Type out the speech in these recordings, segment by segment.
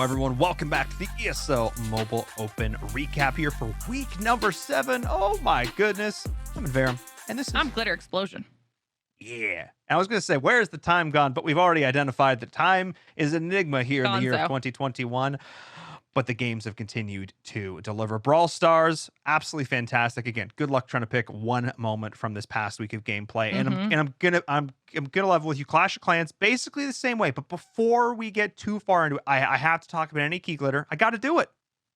everyone. Welcome back to the ESL Mobile Open recap here for week number 7. Oh my goodness. I'm in Verum, and this is... I'm Glitter Explosion. Yeah. I was going to say, where's the time gone? But we've already identified that time is an enigma here in the year of 2021. But the games have continued to deliver. Brawl Stars, absolutely fantastic. Again, good luck trying to pick one moment from this past week of gameplay. And I'm gonna level with you. Clash of Clans, basically the same way. But before we get too far into it, I have to talk about any key glitter. I got to do it.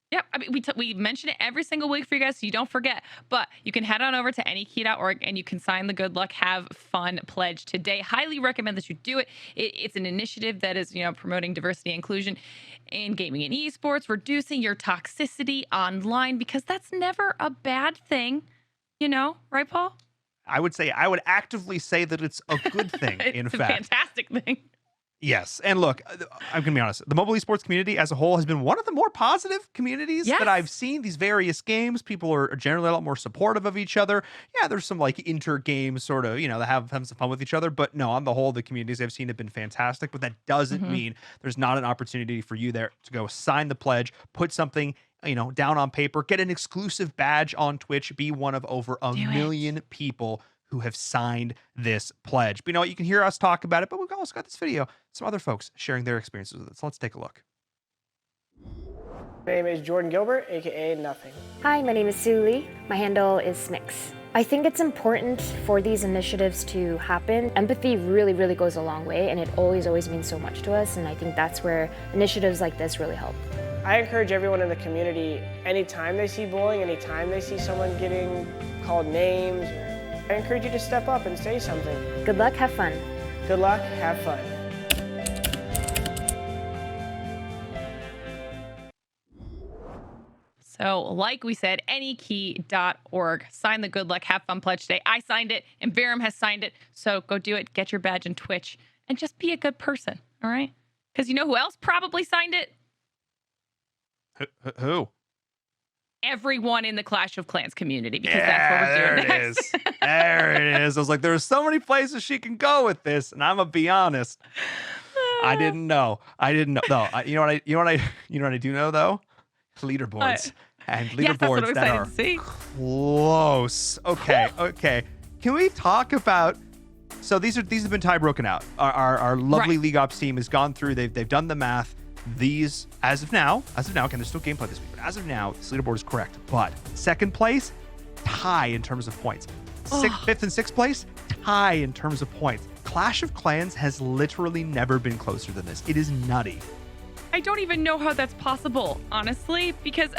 Yep, I mean, we mention it every single week for you guys, so you don't forget. But you can head on over to anykey.org and you can sign the Good Luck Have Fun pledge today. Highly recommend that you do it. It's an initiative that is, promoting diversity and inclusion in gaming and esports, reducing your toxicity online, because that's never a bad thing, right, Paul? I would actively say that it's a good thing. It's a fantastic thing. Yes. And look, I'm going to be honest. The mobile esports community as a whole has been one of the more positive communities that I've seen. These various games, people are generally a lot more supportive of each other. Yeah, there's some like inter-game sort of, that have some fun with each other. But no, on the whole, the communities I've seen have been fantastic. But that doesn't mean there's not an opportunity for you there to go sign the pledge, put something down on paper, get an exclusive badge on Twitch, be one of over a million people who have signed this pledge. But you know what? You can hear us talk about it, but we've also got this video, some other folks sharing their experiences with it. So let's take a look. My name is Jordan Gilbert, aka Nothing. Hi, my name is Sue Lee. My handle is Smix. I think it's important for these initiatives to happen. Empathy really, really goes a long way, and it always means so much to us, and I think that's where initiatives like this really help. I encourage everyone in the community, anytime they see bullying, anytime they see someone getting called names, I encourage you to step up and say something. Good luck, have fun. Good luck, have fun. So like we said, anykey.org. Sign the Good Luck Have Fun pledge today. I signed it and Verum has signed it. So go do it. Get your badge in Twitch and just be a good person. All right? Because you know who else probably signed it? Who? Everyone in the Clash of Clans community, because that's what we're doing next. There it is. I was like, there's so many places she can go with this, and I'm gonna be honest. I didn't know. No, you know what I do know though? Leaderboards and leaderboards that are close. Okay. Can we talk about? So these have been tie broken out. Our lovely League Ops team has gone through. They've done the math. These, as of now, again, there's still gameplay this week, but as of now, this leaderboard is correct. But second place, tie in terms of points. Fifth and sixth place, tie in terms of points. Clash of Clans has literally never been closer than this. It is nutty. I don't even know how that's possible, honestly, because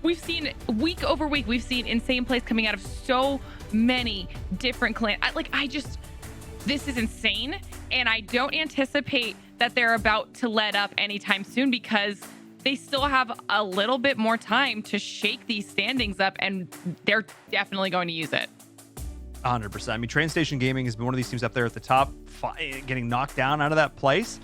we've seen week over week, we've seen insane plays coming out of so many different clans. This is insane, and I don't anticipate that they're about to let up anytime soon, because they still have a little bit more time to shake these standings up, and they're definitely going to use it. 100%. I mean, Train Station Gaming has been one of these teams up there at the top, getting knocked down out of that place,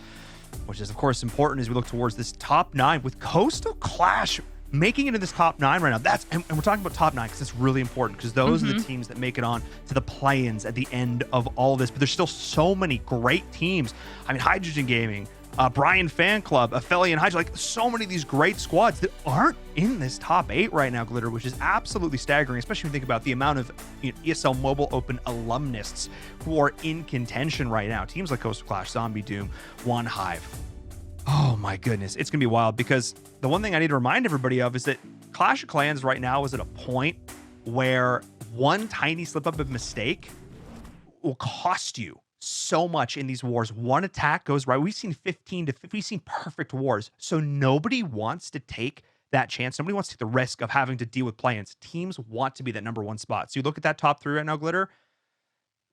which is, of course, important as we look towards this top 9 with Coastal Clash making it in this top 9 right now. And we're talking about top 9 because it's really important, because those are the teams that make it on to the play-ins at the end of all this. But there's still so many great teams. I mean, Hydrogen Gaming, Brian Fan Club, Aphelion Hydra, like so many of these great squads that aren't in this top 8 right now, Glitter, which is absolutely staggering, especially when you think about the amount of ESL Mobile Open alumnists who are in contention right now. Teams like Coastal Clash, Zombie Doom, One Hive. Oh my goodness, it's gonna be wild, because the one thing I need to remind everybody of is that Clash of Clans right now is at a point where one tiny slip up of mistake will cost you so much in these wars. One attack goes right. We've seen we've seen perfect wars. So nobody wants to take that chance. Nobody wants to take the risk of having to deal with play-ins. Teams want to be that number 1 spot. So you look at that top 3 right now, Glitter.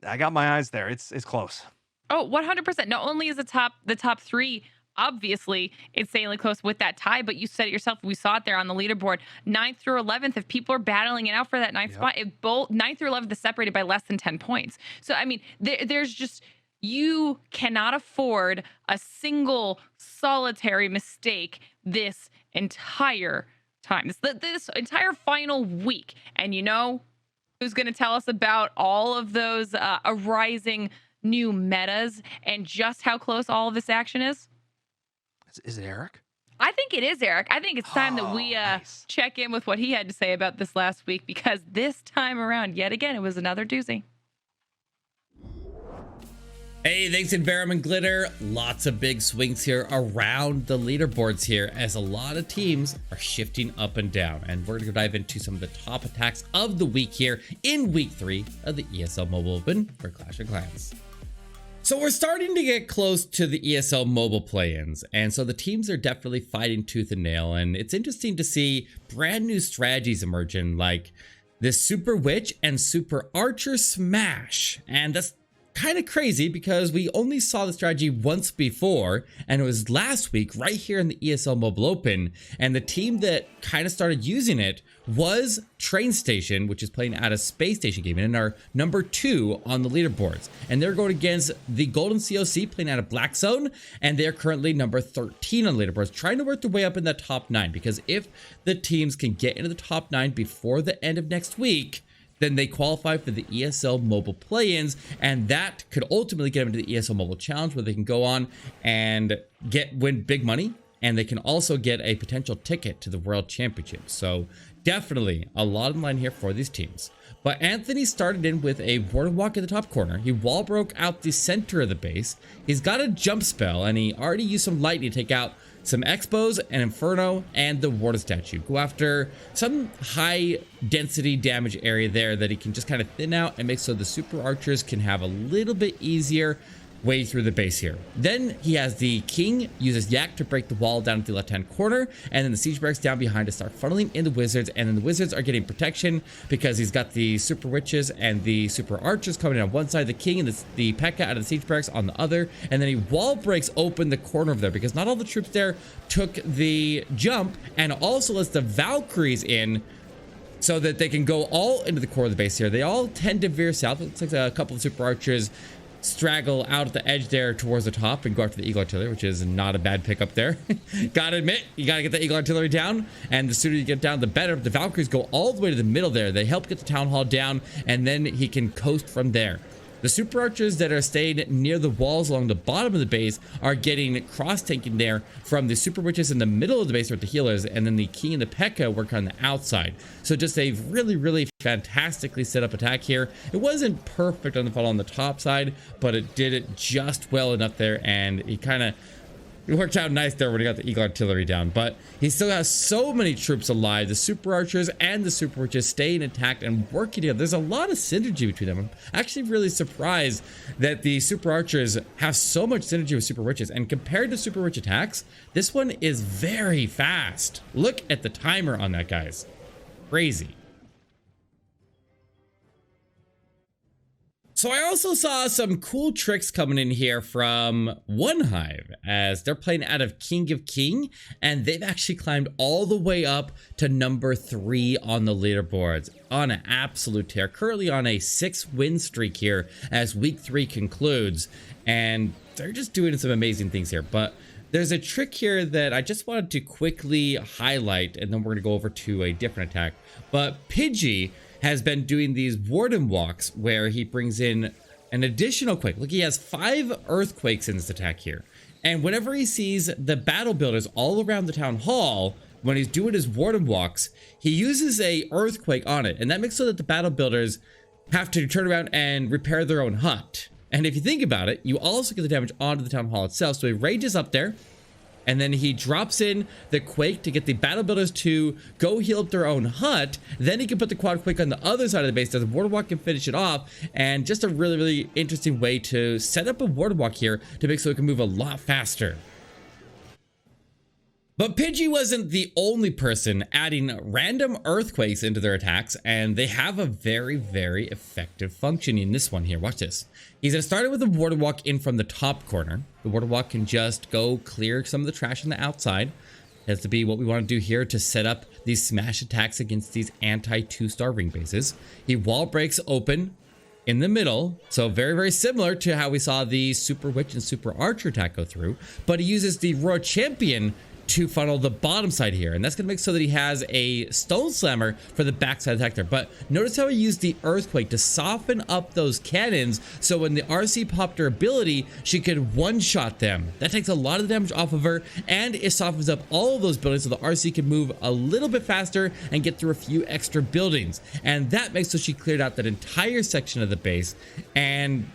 I got my eyes there. It's close. Oh, 100%. Not only is the top 3 obviously insanely close with that tie, but you said it yourself. We saw it there on the leaderboard. 9th through 11th, if people are battling it out for that 9th spot, if both 9th through 11th is separated by less than 10 points. So, I mean, there's just, you cannot afford a single solitary mistake this entire time. This entire final week. And you know who's going to tell us about all of those arising new metas and just how close all of this action is? Is it Eric? I think think it is, Eric. I think it's time that we Nice. check in with what he had to say about this last week, because this time around, yet again, it was another doozy. Hey, thanks Enverum and Glitter. Lots of big swings here around the leaderboards here as a lot of teams are shifting up and down. And we're going to dive into some of the top attacks of the week here in week 3 of the ESL Mobile Open for Clash of Clans. So we're starting to get close to the ESL Mobile play-ins, and so the teams are definitely fighting tooth and nail, and it's interesting to see brand new strategies emerging like this Super Witch and Super Archer smash. And that's kind of crazy because we only saw the strategy once before, and it was last week right here in the ESL Mobile Open, and the team that kind of started using it was Train Station, which is playing out of Space Station Gaming and are number 2 on the leaderboards, and they're going against the Golden COC playing out of Black Zone, and they're currently number 13 on the leaderboards, trying to work their way up in that top 9, because if the teams can get into the top 9 before the end of next week, then they qualify for the ESL Mobile play-ins, and that could ultimately get them into the ESL Mobile Challenge, where they can go on and win big money, and they can also get a potential ticket to the World Championship. So definitely a lot in line here for these teams. But Anthony started in with a Warden Walk in the top corner. He wall broke out the center of the base. He's got a jump spell, and he already used some lightning to take out some Expos, an Inferno, and the Warden statue. Go after some high density damage area there that he can just kind of thin out and make so the Super Archers can have a little bit easier way through the base here. Then he has the King, uses Yak to break the wall down at the left-hand corner, and then the Siege Barracks down behind to start funneling in the Wizards, and then the Wizards are getting protection because he's got the Super Witches and the Super Archers coming in on one side, the King and the P.E.K.K.A. out of the Siege Barracks on the other, and then he wall breaks open the corner of there because not all the troops there took the jump, and also lets the Valkyries in so that they can go all into the core of the base here. They all tend to veer south. It looks like a couple of Super Archers straggle out at the edge there towards the top and go after the Eagle Artillery, which is not a bad pickup there. Gotta admit, you gotta get the Eagle Artillery down, and the sooner you get down, the better. The Valkyries go all the way to the middle there. They help get the Town Hall down, and then he can coast from there. The Super Archers that are staying near the walls along the bottom of the base are getting cross-tanking there from the Super Witches in the middle of the base with the healers, and then the King and the P.E.K.K.A. work on the outside. So just a really, really fantastically set up attack here. It wasn't perfect on the fall on the top side, but it did it just well enough there, and he kind of it worked out nice there when he got the Eagle Artillery down, but he still has so many troops alive. The Super Archers and the Super Witches staying intact and working together. There's a lot of synergy between them. I'm actually really surprised that the Super Archers have so much synergy with Super Witches, and compared to Super Witch attacks, this one is very fast. Look at the timer on that, guys. Crazy. So I also saw some cool tricks coming in here from One Hive as they're playing out of King of King, and they've actually climbed all the way up to number 3 on the leaderboards on an absolute tear, currently on a 6-win streak here as week 3 concludes, and they're just doing some amazing things here. But there's a trick here that I just wanted to quickly highlight, and then we're gonna go over to a different attack. But Pidgey has been doing these Warden Walks where he brings in an additional quake. Look, he has 5 earthquakes in this attack here. And whenever he sees the battle builders all around the town hall, when he's doing his Warden Walks, he uses a earthquake on it. And that makes so that the battle builders have to turn around and repair their own hut. And if you think about it, you also get the damage onto the town hall itself. So he rages up there, and then he drops in the quake to get the battle builders to go heal up their own hut. Then he can put the quad quake on the other side of the base so the Warden Walk can finish it off. And just a really, really interesting way to set up a Warden Walk here to make so it can move a lot faster. But Pidgey wasn't the only person adding random earthquakes into their attacks, and they have a very, very effective function in this one here. Watch this. He's gonna start it with a Warden Walk in from the top corner. The Warden Walk can just go clear some of the trash on the outside. It has to be what we want to do here to set up these smash attacks against these anti-2-star ring bases. He wall breaks open in the middle, so very, very similar to how we saw the Super Witch and Super Archer attack go through, but he uses the Royal Champion to funnel the bottom side here, and that's going to make so that he has a stone slammer for the backside attack there. But notice how he used the earthquake to soften up those cannons, so when the RC popped her ability, she could one-shot them. That takes a lot of damage off of her, and it softens up all of those buildings so the RC can move a little bit faster and get through a few extra buildings. And that makes so she cleared out that entire section of the base and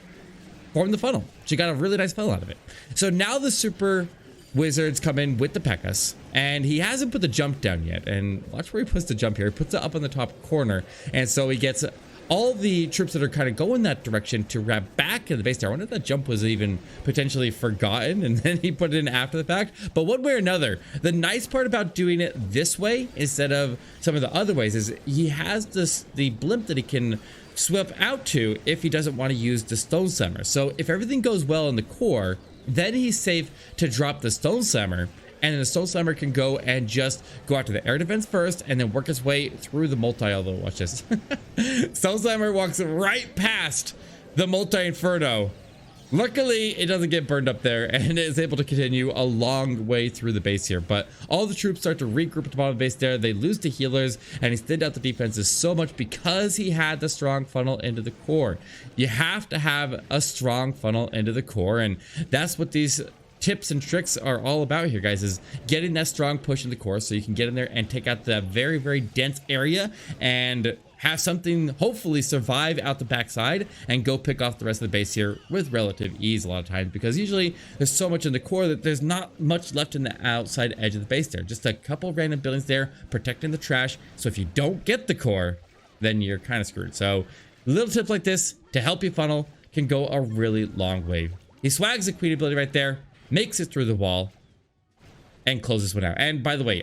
formed the funnel. She got a really nice funnel out of it. So now the super wizards come in with the P.E.K.K.A.s, and he hasn't put the jump down yet. And watch where he puts the jump here. He puts it up on the top corner, and so he gets all the troops that are kind of going that direction to wrap back in the base there. I wonder if that jump was even potentially forgotten and then he put it in after the fact. But one way or another, the nice part about doing it this way instead of some of the other ways is he has the blimp that he can swip out to if he doesn't want to use the stone slammer. So if everything goes well in the core, then he's safe to drop the stone slammer, and then the stone slammer can go and just go out to the air defense first and then work his way through the multi. Although watch this. Stone slammer walks right past the multi inferno. Luckily, it doesn't get burned up there and is able to continue a long way through the base here. But all the troops start to regroup at the bottom of the base there. They lose the healers, and he thinned out the defenses so much because he had the strong funnel into the core. You have to have a strong funnel into the core, and that's what these tips and tricks are all about here, guys, is getting that strong push in the core so you can get in there and take out the very, very dense area and have something hopefully survive out the backside and go pick off the rest of the base here with relative ease a lot of times, because usually there's so much in the core that there's not much left in the outside edge of the base there. Just a couple random buildings there protecting the trash. So if you don't get the core, then you're kind of screwed. So little tips like this to help you funnel can go a really long way. He swags the queen ability right there, makes it through the wall, and closes one out. And by the way,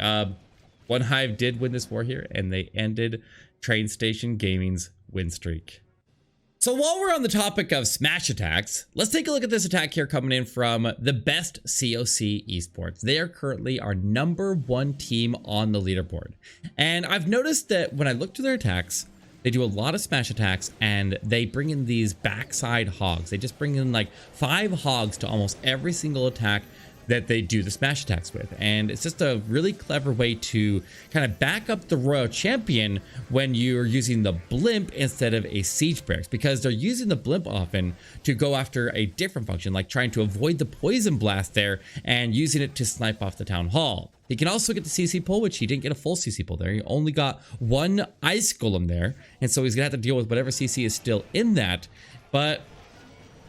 One Hive did win this war here, and they ended Train Station Gaming's win streak. So while we're on the topic of smash attacks, let's take a look at this attack here coming in from the best COC esports. They are currently our #1 team on the leaderboard. And I've noticed that when I look to their attacks, they do a lot of smash attacks, and they bring in these backside hogs. They just bring in like 5 hogs to almost every single attack that they do the smash attacks with. And it's just a really clever way to kind of back up the Royal Champion when you're using the blimp instead of a siege barracks, because they're using the blimp often to go after a different function, like trying to avoid the poison blast there and using it to snipe off the town hall. He can also get the CC pull, which he didn't get a full CC pull there. He only got 1 ice golem there, and so he's gonna have to deal with whatever CC is still in that. But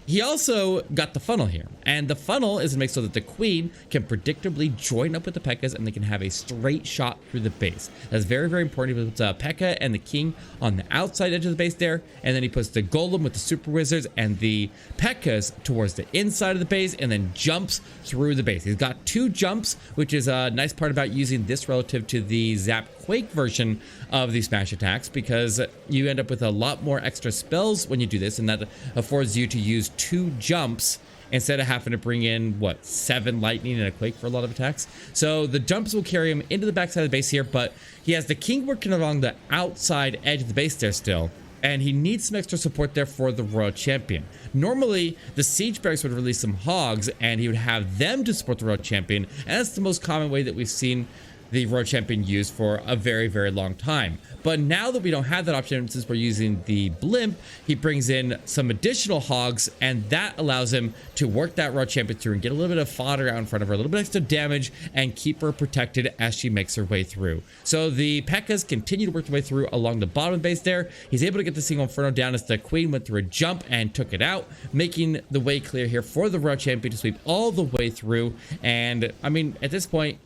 he also got the funnel here, and the funnel is to make so that the queen can predictably join up with the P.E.K.K.A.s and they can have a straight shot through the base. That's very, very important. He puts P.E.K.K.A. and the king on the outside edge of the base there, and then he puts the golem with the super wizards and the P.E.K.K.A.s towards the inside of the base, and then jumps through the base. He's got 2 jumps, which is a nice part about using this relative to the Zap Quake version of the smash attacks, because you end up with a lot more extra spells when you do this, and that affords you to use 2 jumps instead of having to bring in 7 lightning and a quake for a lot of attacks. So the jumps will carry him into the backside of the base here, but he has the king working along the outside edge of the base there still, and he needs some extra support there for the Royal Champion. Normally the siege barracks would release some hogs and he would have them to support the Royal Champion, and that's the most common way that we've seen the Royal Champion used for a very, very long time. But now that we don't have that option, since we're using the blimp, he brings in some additional hogs, and that allows him to work that Royal Champion through and get a little bit of fodder out in front of her, a little bit extra damage, and keep her protected as she makes her way through. So the P.E.K.K.A.s continue to work their way through along the bottom base there. He's able to get the single inferno down as the queen went through a jump and took it out, making the way clear here for the Royal Champion to sweep all the way through. And I mean, at this point,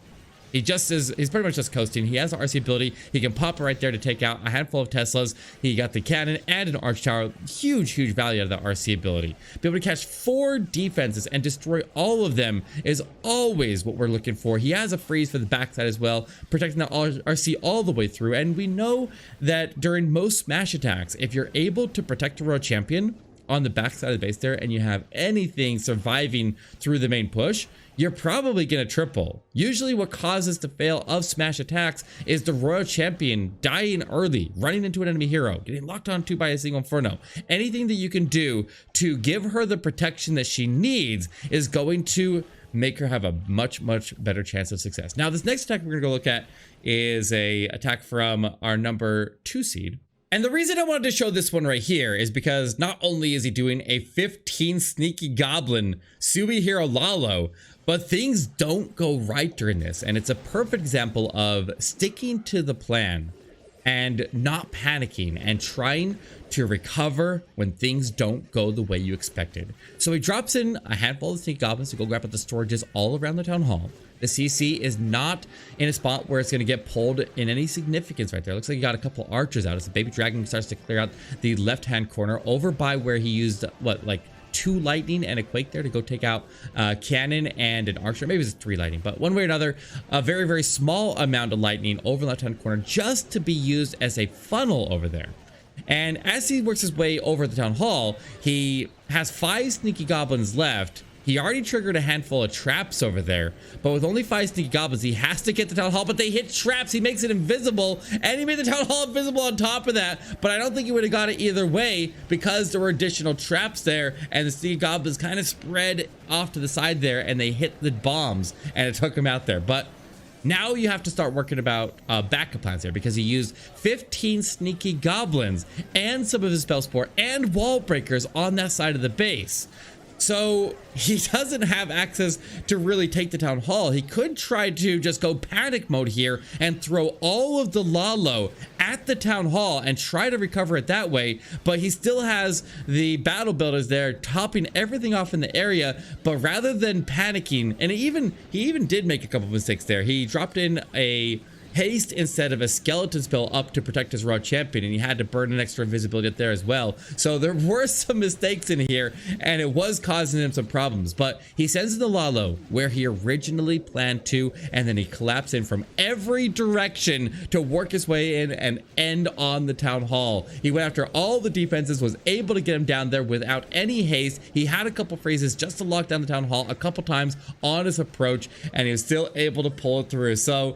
he's pretty much just coasting. He has the RC ability. He can pop right there to take out a handful of Teslas. He got the cannon and an arch tower. Huge, huge value out of the RC ability. Be able to catch 4 defenses and destroy all of them is always what we're looking for. He has a freeze for the backside as well, protecting the RC all the way through. And we know that during most smash attacks, if you're able to protect a Royal Champion on the backside of the base there, and you have anything surviving through the main push, you're probably gonna triple. Usually what causes the fail of smash attacks is the Royal Champion dying early, running into an enemy hero, getting locked onto by a single inferno. Anything that you can do to give her the protection that she needs is going to make her have a much better chance of success. Now, this next attack we're gonna go look at is a attack from our number 2 seed. And the reason I wanted to show this one right here is because not only is he doing a 15 sneaky goblin Sui Hero Lalo, but things don't go right during this. And it's a perfect example of sticking to the plan and not panicking and trying to recover when things don't go the way you expected. So he drops in a handful of sneaky goblins to go grab at the storages all around the town hall. The CC is not in a spot where it's going to get pulled in any significance right there. Looks like he got a couple archers out as the baby dragon starts to clear out the left-hand corner over by where he used, what, like 2 lightning and a quake there to go take out cannon and an archer. Maybe it's 3 lightning, but one way or another, a very small amount of lightning over the left-hand corner just to be used as a funnel over there. And as he works his way over the town hall, he has 5 sneaky goblins left. He already triggered a handful of traps over there, but with only 5 sneaky goblins, he has to get the town hall, but they hit traps. He makes it invisible, and he made the town hall invisible on top of that, but I don't think he would have got it either way because there were additional traps there, and the sneaky goblins kind of spread off to the side there, and they hit the bombs, and it took him out there. But now you have to start working about backup plans here because he used 15 sneaky goblins and some of his spell spore and wall breakers on that side of the base. So he doesn't have access to really take the town hall. He could try to just go panic mode here and throw all of the Lalo at the town hall and try to recover it that way. But he still has the battle builders there topping everything off in the area. But rather than panicking, and he even did make a couple of mistakes there. He dropped in a haste instead of a skeleton spell up to protect his raw champion, and he had to burn an extra invisibility up there as well. So there were some mistakes in here, and it was causing him some problems. But he sends the Lalo where he originally planned to, and then he collapsed in from every direction to work his way in and end on the town hall. He went after all the defenses, was able to get him down there without any haste. He had a couple phrases just to lock down the town hall a couple times on his approach, and he was still able to pull it through. So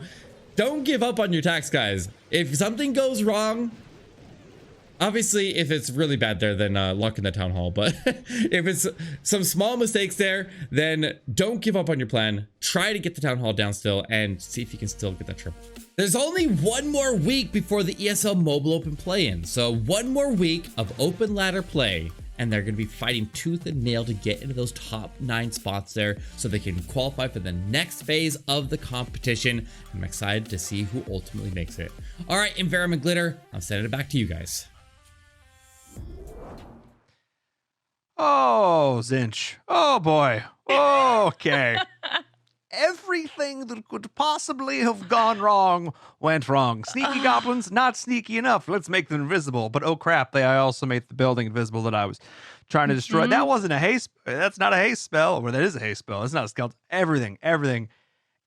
don't give up on your attacks, guys. If something goes wrong, obviously if it's really bad there, then lock in the town hall. But if it's some small mistakes there, then don't give up on your plan. Try to get the town hall down still and see if you can still get that triple. There's only 1 more week before the ESL Mobile Open play-in. So 1 more week of open ladder play, and they're going to be fighting tooth and nail to get into those top 9 spots there so they can qualify for the next phase of the competition. I'm excited to see who ultimately makes it. All right, Environment Glitter, I'm sending it back to you guys. Oh, Zinch. Oh, boy. Okay. Everything that could possibly have gone wrong went wrong. Sneaky goblins, not sneaky enough. Let's make them invisible. But oh crap, I also made the building invisible that I was trying to destroy. That wasn't a haste. That's not a haste spell. Or that is a haste spell. It's not a skeleton. Everything.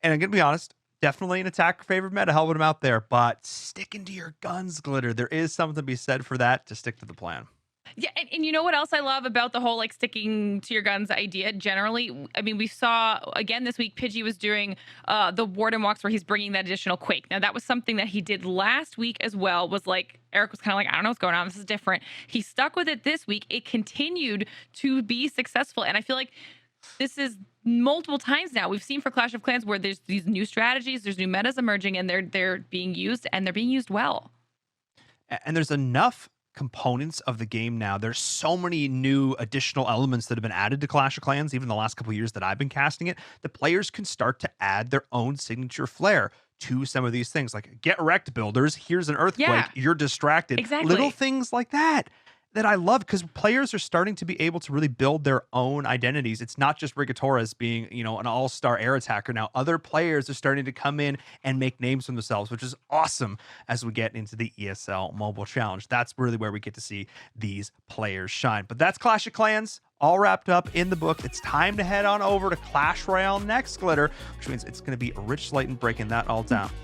And I'm going to be honest, definitely an attacker favored meta helping him out there. But sticking to your guns, Glitter. There is something to be said for that, to stick to the plan. Yeah, and you know what else I love about the whole like sticking to your guns idea generally? I mean, we saw again this week Pidgey was doing the Warden walks where he's bringing that additional quake. Now that was something that he did last week as well. Was like Eric was kind of like, I don't know what's going on. This is different. He stuck with it this week. It continued to be successful, and I feel like this is multiple times now we've seen for Clash of Clans where there's these new strategies, there's new metas emerging, and they're being used, and they're being used well. And there's enough components of the game now. There's so many new additional elements that have been added to Clash of Clans, even the last couple of years that I've been casting it. The players can start to add their own signature flair to some of these things, like get wrecked builders. Here's an earthquake. You're distracted. Exactly. Little things like that I love, because players are starting to be able to really build their own identities. It's not just Rigatores being, you know, an all-star air attacker. Now other players are starting to come in and make names for themselves, which is awesome as we get into the ESL Mobile Challenge. That's really where we get to see these players shine. But that's Clash of Clans all wrapped up in the book. It's time to head on over to Clash Royale next, Glitter, which means it's going to be Rich Slayton breaking that all down.